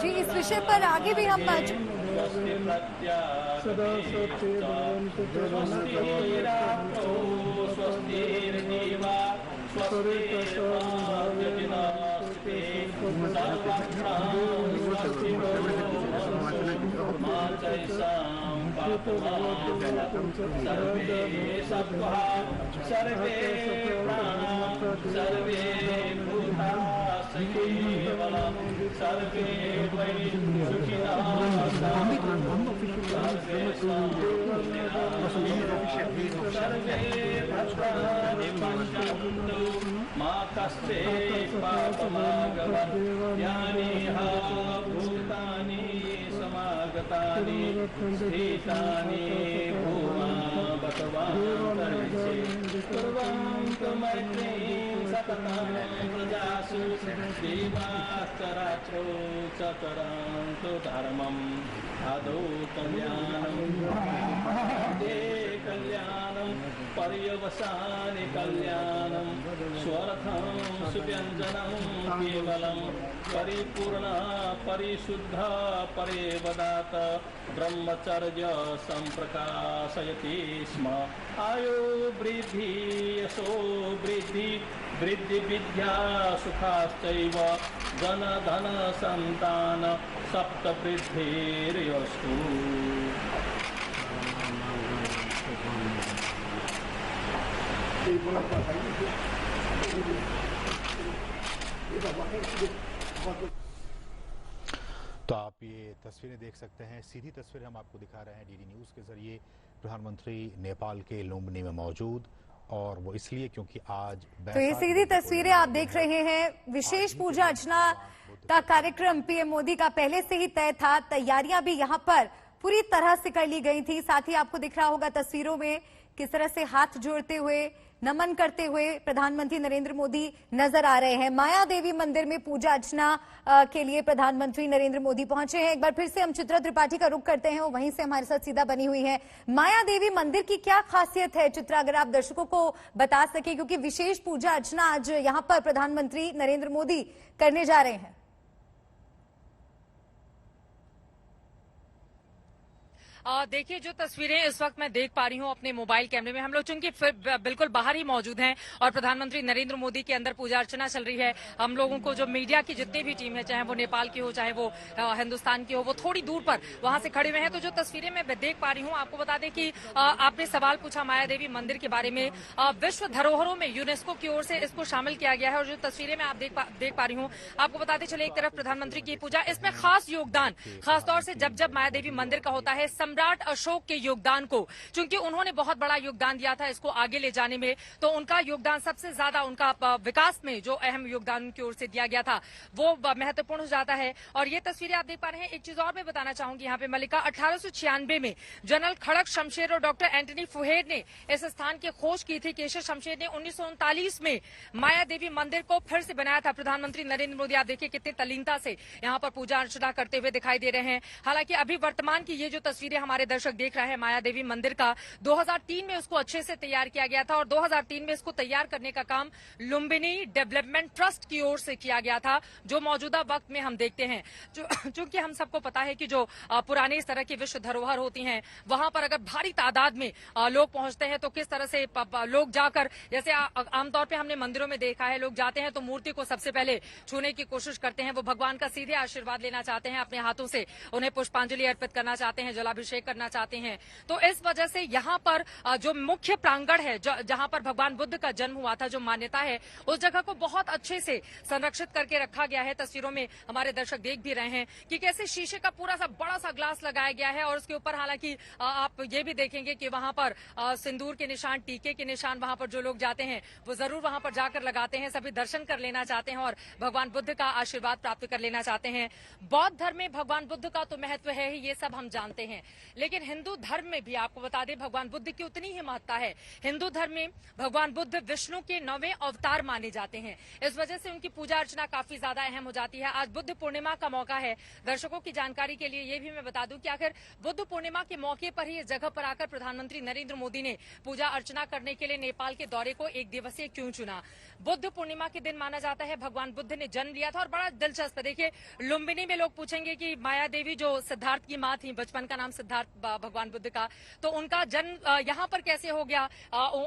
जी, इस विषय पर आगे भी हम सर्वे सर्वे भूता केवलम सर्वे वै सुखिनः सर्वे भद्राणि पश्यन्तु मा कश्चित् पापमागमत् यानिह भूतानि समागतानि स्थितानि भूमा बतवान्तरिक्षे कुर्वन्तु मैत्रीं सततं प्रजासु देवास्तरात्रो च करन्तु धर्मम् आदौ कल्याणं पर्यवसानि कल्याणं स्वर्थं सुव्यञ्जनं केवलं परिपूर्ण परिशुद्ध परेवदात ब्रह्मचर्य संप्रकाशयति स्म आयो वृद्धि यशो वृद्धि वृद्धि विद्या सुखाश्चैव जन धन संतान सप्त वृद्धिर्यस्तु। तो आप ये तस्वीरें देख सकते हैं, सीधी तस्वीरें हम आपको दिखा रहे हैं डीडी न्यूज के जरिए। प्रधानमंत्री नेपाल के लुम्बिनी में मौजूद, और वो इसलिए क्योंकि आज तो ये सीधी तस्वीरें आप देख रहे हैं। विशेष पूजा अर्चना का कार्यक्रम पीएम मोदी का पहले से ही तय था। तैयारियां भी यहां पर पूरी तरह से कर ली गई थी। साथ ही आपको दिख रहा होगा तस्वीरों में किस तरह से हाथ जोड़ते हुए, नमन करते हुए प्रधानमंत्री नरेंद्र मोदी नजर आ रहे हैं। माया देवी मंदिर में पूजा अर्चना के लिए प्रधानमंत्री नरेंद्र मोदी पहुंचे हैं। एक बार फिर से हम चित्रा त्रिपाठी का रुख करते हैं, वो वहीं से हमारे साथ सीधा बनी हुई है। माया देवी मंदिर की क्या खासियत है चित्रा, अगर आप दर्शकों को बता सके, क्योंकि विशेष पूजा अर्चना आज यहां पर प्रधानमंत्री नरेंद्र मोदी करने जा रहे हैं। देखिए, जो तस्वीरें इस वक्त मैं देख पा रही हूँ अपने मोबाइल कैमरे में, हम लोग चूंकि बिल्कुल बाहर ही मौजूद हैं और प्रधानमंत्री नरेंद्र मोदी के अंदर पूजा अर्चना चल रही है। हम लोगों को जो मीडिया की जितनी भी टीम है, चाहे वो नेपाल की हो चाहे वो हिंदुस्तान की हो, वो थोड़ी दूर पर वहां से खड़े हुए हैं। तो जो तस्वीरें मैं देख पा रही हूँ, आपको बता दें कि आपने सवाल पूछा माया देवी मंदिर के बारे में। विश्व धरोहरों में यूनेस्को की ओर से इसको शामिल किया गया है और जो तस्वीरें मैं आप देख पा रही हूँ, आपको बताते चले, एक तरफ प्रधानमंत्री की पूजा, इसमें खास योगदान खासतौर से जब माया देवी मंदिर का होता है सम्राट अशोक के योगदान को, चूंकि उन्होंने बहुत बड़ा योगदान दिया था इसको आगे ले जाने में, तो उनका योगदान सबसे ज्यादा, उनका विकास में जो अहम योगदान उनकी ओर से दिया गया था वो महत्वपूर्ण हो जाता है। और ये तस्वीरें आप देख पा रहे हैं। एक चीज और मैं बताना चाहूंगी यहाँ पे, मल्लिका, 1896 में जनरल खड़क शमशेर और डॉक्टर एंटनी फुहेर ने इस स्थान की खोज की थी। केशर शमशेर ने 1939 में माया देवी मंदिर को फिर से बनाया था। प्रधानमंत्री नरेंद्र मोदी आप देखिए कितनी तल्लीनता से यहाँ पर पूजा अर्चना करते हुए दिखाई दे रहे हैं। हालांकि अभी वर्तमान की ये जो तस्वीरें हमारे दर्शक देख रहे हैं माया देवी मंदिर का, 2003 में उसको अच्छे से तैयार किया गया था और 2003 में इसको तैयार करने का काम लुम्बिनी डेवलपमेंट ट्रस्ट की ओर से किया गया था, जो मौजूदा वक्त में हम देखते हैं। चूंकि हम सबको पता है कि जो पुराने इस तरह की विश्व धरोहर होती हैं, वहां पर अगर भारी तादाद में लोग पहुंचते हैं तो किस तरह से लोग जाकर, जैसे आमतौर पर हमने मंदिरों में देखा है, लोग जाते हैं तो मूर्ति को सबसे पहले छूने की कोशिश करते हैं। वो भगवान का सीधे आशीर्वाद लेना चाहते हैं, अपने हाथों से उन्हें पुष्पांजलि अर्पित करना चाहते हैं, जलाभिषेक करना चाहते हैं। तो इस वजह से यहाँ पर जो मुख्य प्रांगण है, जहाँ पर भगवान बुद्ध का जन्म हुआ था, जो मान्यता है, उस जगह को बहुत अच्छे से संरक्षित करके रखा गया है। तस्वीरों में हमारे दर्शक देख भी रहे हैं कि कैसे शीशे का पूरा सा बड़ा सा ग्लास लगाया गया है और उसके ऊपर हालांकि आप ये भी देखेंगे कि वहां पर सिंदूर के निशान, टीके के निशान, वहां पर जो लोग जाते हैं वो जरूर वहां पर जाकर लगाते हैं। सभी दर्शन कर लेना चाहते हैं और भगवान बुद्ध का आशीर्वाद प्राप्त कर लेना चाहते हैं। बौद्ध धर्म में भगवान बुद्ध का तो महत्व है ही, ये सब हम जानते हैं, लेकिन हिंदू धर्म में भी आपको बता दें भगवान बुद्ध की उतनी ही महत्ता है। हिंदू धर्म में भगवान बुद्ध विष्णु के 9वें अवतार माने जाते हैं, इस वजह से उनकी पूजा अर्चना काफी ज्यादा अहम हो जाती है। आज बुद्ध पूर्णिमा का मौका है। दर्शकों की जानकारी के लिए ये भी मैं बता दूं कि आखिर बुद्ध पूर्णिमा के मौके पर ही इस जगह पर आकर प्रधानमंत्री नरेंद्र मोदी ने पूजा अर्चना करने के लिए नेपाल के दौरे को एक दिवसीय क्यों चुना। बुद्ध पूर्णिमा के दिन माना जाता है भगवान बुद्ध ने जन्म लिया था और बड़ा दिलचस्प है। देखिए लुम्बिनी में लोग पूछेंगे कि माया देवी जो सिद्धार्थ की मां थी, बचपन का नाम सिद्धार्थ भगवान बुद्ध का, तो उनका जन्म यहाँ पर कैसे हो गया?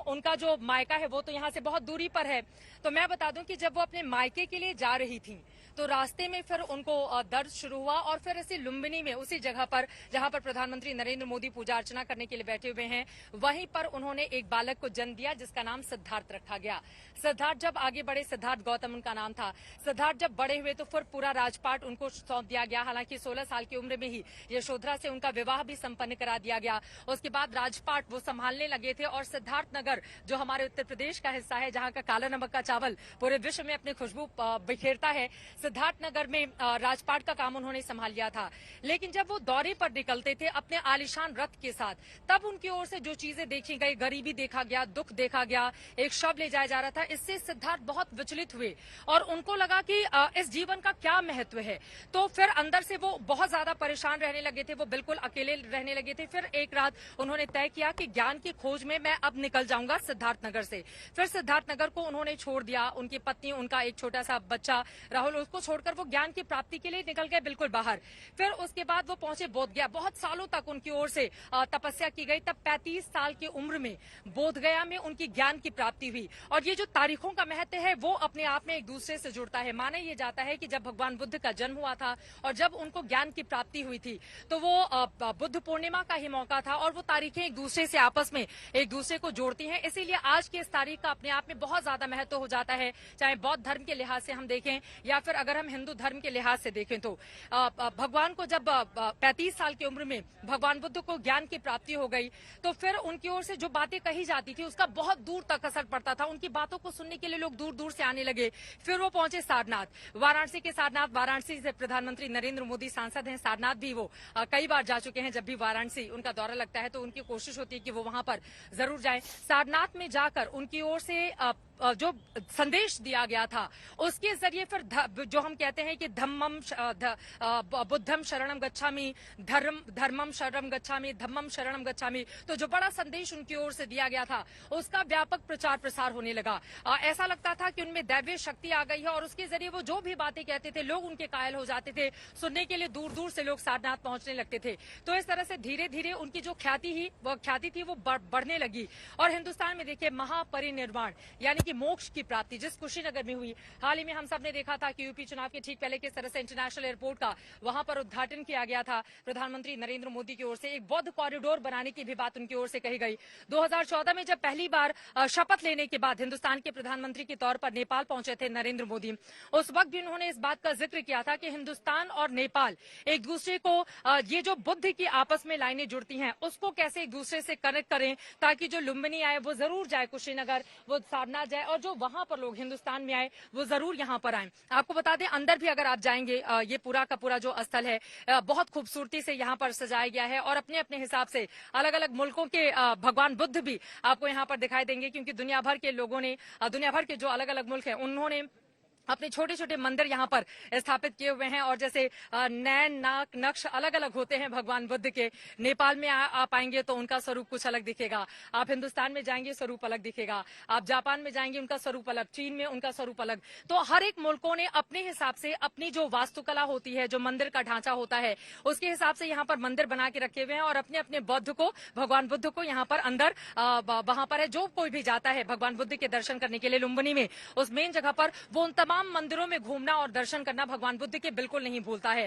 उनका जो मायका है वो तो यहाँ से बहुत दूरी पर है। तो मैं बता दूं कि जब वो अपने मायके के लिए जा रही थी तो रास्ते में फिर उनको दर्द शुरू हुआ और फिर इसी लुम्बिनी में उसी जगह पर जहां पर प्रधानमंत्री नरेंद्र मोदी पूजा अर्चना करने के लिए बैठे हुए हैं, वहीं पर उन्होंने एक बालक को जन्म दिया जिसका नाम सिद्धार्थ रखा गया। सिद्धार्थ जब आगे बढ़े, सिद्धार्थ गौतम उनका नाम था, सिद्धार्थ जब बड़े हुए तो फिर पूरा राजपाट उनको सौंप दिया गया। हालांकि 16 साल की उम्र में ही यशोधरा से उनका विवाह भी संपन्न करा दिया गया। उसके बाद राजपाट वो संभालने लगे थे और सिद्धार्थ नगर जो हमारे उत्तर प्रदेश का हिस्सा है, जहां का काला नमक का चावल पूरे विश्व में अपनी खुशबू बिखेरता है, सिद्धार्थ नगर में राजपाट का काम उन्होंने संभाल लिया था। लेकिन जब वो दौरे पर निकलते थे अपने आलिशान रथ के साथ, तब उनकी ओर से जो चीजें देखी गई, गरीबी देखा गया, दुख देखा गया, एक शव ले जाया जा रहा था, इससे सिद्धार्थ बहुत विचलित हुए और उनको लगा कि इस जीवन का क्या महत्व है। तो फिर अंदर से वो बहुत ज्यादा परेशान रहने लगे थे, वो बिल्कुल अकेले रहने लगे थे। फिर एक रात उन्होंने तय किया कि ज्ञान की खोज में मैं अब निकल जाऊंगा सिद्धार्थ नगर से। फिर सिद्धार्थ नगर को उन्होंने छोड़ दिया, उनकी पत्नी, उनका एक छोटा सा बच्चा राहुल, उसको छोड़कर वो ज्ञान की प्राप्ति के लिए निकल गए बिल्कुल बाहर। फिर उसके बाद वो पहुंचे बोधगया। बहुत सालों तक उनकी ओर से तपस्या की गई। तब 35 साल की उम्र में बोधगया में उनकी ज्ञान की प्राप्ति हुई। और ये जो तारीखों का महत्व है वो अपने आप में एक दूसरे से जुड़ता है। माना ये जाता है कि जब भगवान बुद्ध का जन्म हुआ था और जब उनको ज्ञान की प्राप्ति हुई थी तो वो बुद्ध पूर्णिमा का ही मौका था और वो तारीखें एक दूसरे से आपस में एक दूसरे को जोड़ती हैं। इसीलिए आज की इस तारीख का अपने आप में बहुत ज्यादा महत्व हो जाता है, चाहे बौद्ध धर्म के लिहाज से हम देखें या फिर अगर हम हिंदू धर्म के लिहाज से देखें। तो भगवान को जब 35 साल की उम्र में भगवान बुद्ध को ज्ञान की प्राप्ति हो गई तो फिर उनकी ओर से जो बातें कही जाती थी उसका बहुत दूर तक असर पड़ता था। उनकी बातों को सुनने के लिए लोग दूर दूर से आने लगे। फिर वो पहुंचे सारनाथ, वाराणसी के सारनाथ। वाराणसी से प्रधानमंत्री नरेंद्र मोदी सांसद हैं, सारनाथ भी वो कई बार जा चुके हैं। जब भी वाराणसी उनका दौरा लगता है तो उनकी कोशिश होती है कि वो वहां पर जरूर जाएं। सारनाथ में जाकर उनकी ओर से जो संदेश दिया गया था उसके जरिए फिर जो हम कहते हैं कि बुद्धम शरणम गच्छामि, धर्मम शरणम गच्छामि, धम्मम शरणम गच्छामि, तो जो बड़ा संदेश उनकी ओर से दिया गया था उसका व्यापक प्रचार प्रसार होने लगा। ऐसा लगता था कि उनमें दैवीय शक्ति आ गई है और उसके जरिए वो जो भी बातें कहते थे लोग उनके कायल हो जाते थे। सुनने के लिए दूर दूर से लोग सारनाथ पहुंचने लगते थे। तो इस तरह से धीरे धीरे उनकी जो ख्याति थी वो बढ़ने लगी। और हिंदुस्तान में देखिए महापरिनिर्वाण यानी कि मोक्ष की प्राप्ति जिस कुशीनगर में हुई, हाल ही में हम सब ने देखा था कि यूपी चुनाव के ठीक पहले किस तरह से इंटरनेशनल एयरपोर्ट का वहां पर उद्घाटन किया गया था प्रधानमंत्री नरेंद्र मोदी की ओर से। एक बौद्ध कॉरिडोर बनाने की भी बात उनकी ओर से कही गई। 2014 में जब पहली बार शपथ लेने के बाद हिंदुस्तान के प्रधानमंत्री के तौर पर नेपाल पहुंचे थे नरेंद्र मोदी, उस वक्त भी उन्होंने इस बात का जिक्र किया था कि हिंदुस्तान और नेपाल एक दूसरे को ये जो बुद्ध की आपस में लाइनें जुड़ती हैं उसको कैसे एक दूसरे से कनेक्ट करें ताकि जो लुम्बिनी आए वो जरूर जाए कुशीनगर, वो सारनाथ जाए और जो वहां पर लोग हिंदुस्तान में आए वो जरूर यहाँ पर आए। आपको बता दें अंदर भी अगर आप जाएंगे ये पूरा का पूरा जो स्थल है बहुत खूबसूरती से यहाँ पर सजाया गया है और अपने अपने हिसाब से अलग अलग मुल्कों के भगवान बुद्ध भी आपको यहाँ पर दिखाई देंगे क्योंकि दुनिया भर के लोगों ने, दुनिया भर के जो अलग अलग मुल्क हैं उन्होंने अपने छोटे छोटे मंदिर यहाँ पर स्थापित किए हुए हैं। और जैसे नैन, नाक, नक्श अलग अलग होते हैं भगवान बुद्ध के। नेपाल में आप आएंगे तो उनका स्वरूप कुछ अलग दिखेगा, आप हिंदुस्तान में जाएंगे स्वरूप अलग दिखेगा, आप जापान में जाएंगे उनका स्वरूप अलग, चीन में उनका स्वरूप अलग। तो हर एक मुल्कों ने अपने हिसाब से अपनी जो वास्तुकला होती है, जो मंदिर का ढांचा होता है उसके हिसाब से यहाँ पर मंदिर बना के रखे हुए हैं और अपने अपने बुद्ध को, भगवान बुद्ध को यहाँ पर अंदर वहां पर है। जो कोई भी जाता है भगवान बुद्ध के दर्शन करने के लिए लुम्बिनी में उस मेन जगह पर वो उन तमाम मंदिरों में घूमना और दर्शन करना भगवान बुद्ध के बिल्कुल नहीं भूलता है।